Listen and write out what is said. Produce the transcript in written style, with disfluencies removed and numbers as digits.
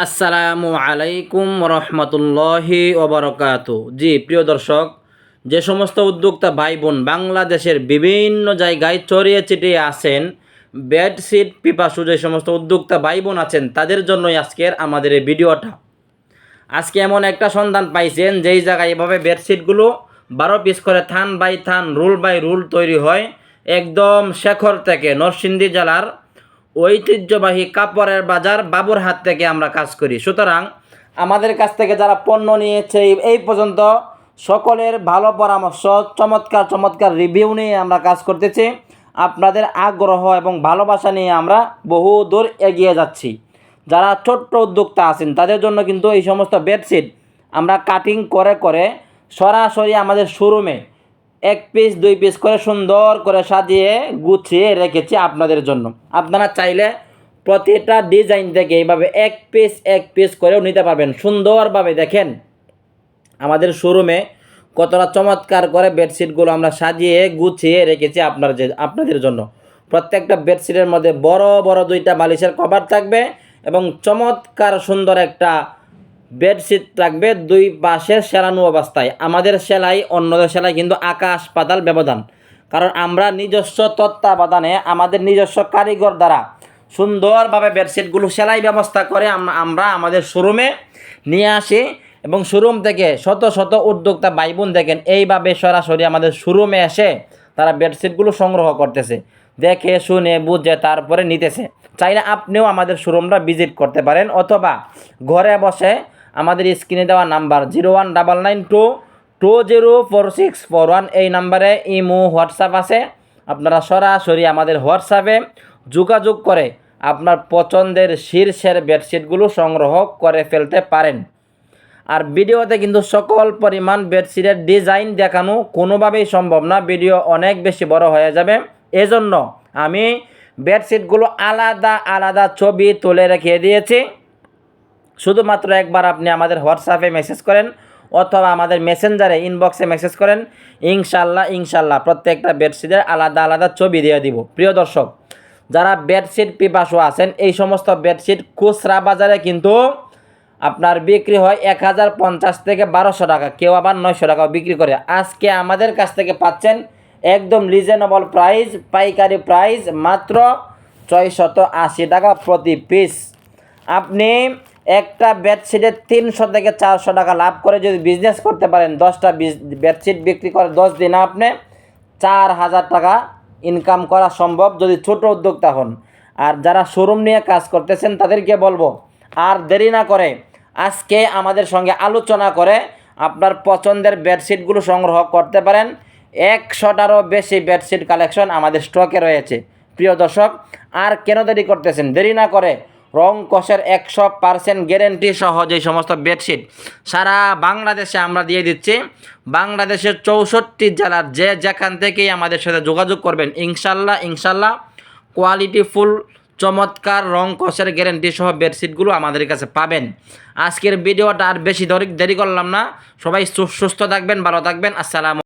আসসালামু আলাইকুম রহমতুল্লাহি ওবরকাতু। জি প্রিয় দর্শক, যে সমস্ত উদ্যোক্তা ভাই বোন বাংলাদেশের বিভিন্ন জায়গায় ছড়িয়ে ছিটিয়ে আছেন, বেডশিট পিপাসু যে সমস্ত উদ্যোক্তা ভাই বোন আছেন, তাদের জন্যই আজকের আমাদের এই ভিডিওটা। আজকে এমন একটা সন্ধান পাইছেন যেই জায়গায় এভাবে বেডশিটগুলো 12 পিস করে থান বাই থান, রুল বাই রুল তৈরি হয় একদম শেখর থেকে, নরসিংদী জেলার ঐতিহ্যবাহী কাপড়ের বাজার বাবুরহাট থেকে আমরা কাজ করি। সুতরাং আমাদের কাছ থেকে যারা পণ্য নিয়েছে এই পর্যন্ত সকলের ভালো পরামর্শ, চমৎকার চমৎকার রিভিউ নিয়ে আমরা কাজ করতেছি। আপনাদের আগ্রহ এবং ভালোবাসা নিয়ে আমরা বহু দূর এগিয়ে যাচ্ছি। যারা ছোট্ট উদ্যোক্তা আছেন তাদের জন্য কিন্তু এই সমস্ত বেডশিট আমরা কাটিং করে করে সরাসরি আমাদের শোরুমে 1 পিস 2 পিস করে সুন্দর করে সাজিয়ে গুছিয়ে রেখেছি আপনাদের জন্য। আপনারা চাইলে প্রতিটা ডিজাইন থেকে এইভাবে 1 পিস করেও নিতে পারবেন। সুন্দরভাবে দেখেন আমাদের শোরুমে কতটা চমৎকার করে বেডশিটগুলো আমরা সাজিয়ে গুছিয়ে রেখেছি আপনাদের জন্য। প্রত্যেকটা বেডশিটের মধ্যে বড় বড় 2টা বালিশের কভার থাকবে এবং চমৎকার সুন্দর একটা বেডশিট থাকবে 2 পাশে সেলানো অবস্থায়। আমাদের সেলাই অন্যদের সেলাই কিন্তু আকাশ পাতাল ব্যবধান, কারণ আমরা নিজস্ব তত্ত্বাবধানে আমাদের নিজস্ব কারিগর দ্বারা সুন্দরভাবে বেডশিটগুলো সেলাই ব্যবস্থা করে আমরা আমাদের শোরুমে নিয়ে আসি এবং শোরুম থেকে শত শত উদ্যোক্তা ভাই বোন দেখেন এইভাবে সরাসরি আমাদের শোরুমে এসে তারা বেডশিটগুলো সংগ্রহ করতেছে, দেখে শুনে বুঝে তারপরে নিতেছে। চাইলে আপনিও আমাদের শোরুমটা ভিজিট করতে পারেন, অথবা ঘরে বসে আমাদের স্ক্রিনে দেওয়া নাম্বার 01992204641 এই নাম্বারে ইমো হোয়াটসঅ্যাপ আছে। আপনারা সরাসরি আমাদের হোয়াটসঅ্যাপে যোগাযোগ করে আপনার পছন্দের শীর্ষের বেডশিটগুলো সংগ্রহ করে ফেলতে পারেন। আর ভিডিওতে কিন্তু সকল পরিমাণ বেডশিটের ডিজাইন দেখানো কোনোভাবেই সম্ভব না, ভিডিও অনেক বেশি বড় হয়ে যাবে। এজন্য আমি বেডশিটগুলো আলাদা আলাদা ছবি তুলে রেখে দিয়েছি। শুধুমাত্র একবার আপনি আমাদের হোয়াটসঅ্যাপে মেসেজ করেন অথবা আমাদের মেসেঞ্জারে ইনবক্সে মেসেজ করেন, ইনশাল্লাহ প্রত্যেকটা বেডশিটের আলাদা আলাদা ছবি দিয়ে দিব। প্রিয় দর্শক, যারা বেডশিট পিপাসু আছেন, এই সমস্ত বেডশিট খুচরা বাজারে কিন্তু আপনার বিক্রি হয় 1050 থেকে 1200 টাকা, কেউ আবার 900 টাকাও বিক্রি করে। আজকে আমাদের কাছ থেকে পাচ্ছেন একদম রিজনেবল প্রাইস, পাইকারি প্রাইস মাত্র 680 টাকা প্রতি পিস। আপনি একটা বেডশিটে 300 থেকে 400 টাকা লাভ করে যদি বিজনেস করতে পারেন, 10টা বেডশিট বিক্রি করে 10 দিনে আপনি 4000 টাকা ইনকাম করা সম্ভব যদি ছোট উদ্যোক্তা হন। আর যারা শোরুম নিয়ে কাজ করতেছেন তাদেরকে বলবো আর দেরি না করে আজকে আমাদের সঙ্গে আলোচনা করে আপনার পছন্দের বেডশিটগুলো সংগ্রহ করতে পারেন। 100টারও বেশি বেডশিট কালেকশন আমাদের স্টকে রয়েছে। প্রিয় দর্শক, আর কেন দেরি করতেছেন? দেরি না করে রং কষের 100% গ্যারেন্টি সহ যে সমস্ত বেডশিট সারা বাংলাদেশে আমরা দিয়ে দিচ্ছি। বাংলাদেশের 64 জেলার যে যেখান থেকেই আমাদের সাথে যোগাযোগ করবেন, ইনশাল্লাহ কোয়ালিটি ফুল চমৎকার রং কষের গ্যারেন্টি সহ বেডশিটগুলো আমাদের কাছে পাবেন। আজকের ভিডিওটা আর বেশি দেরি করলাম না। সবাই সুস্থ থাকবেন, ভালো থাকবেন। আসসালামু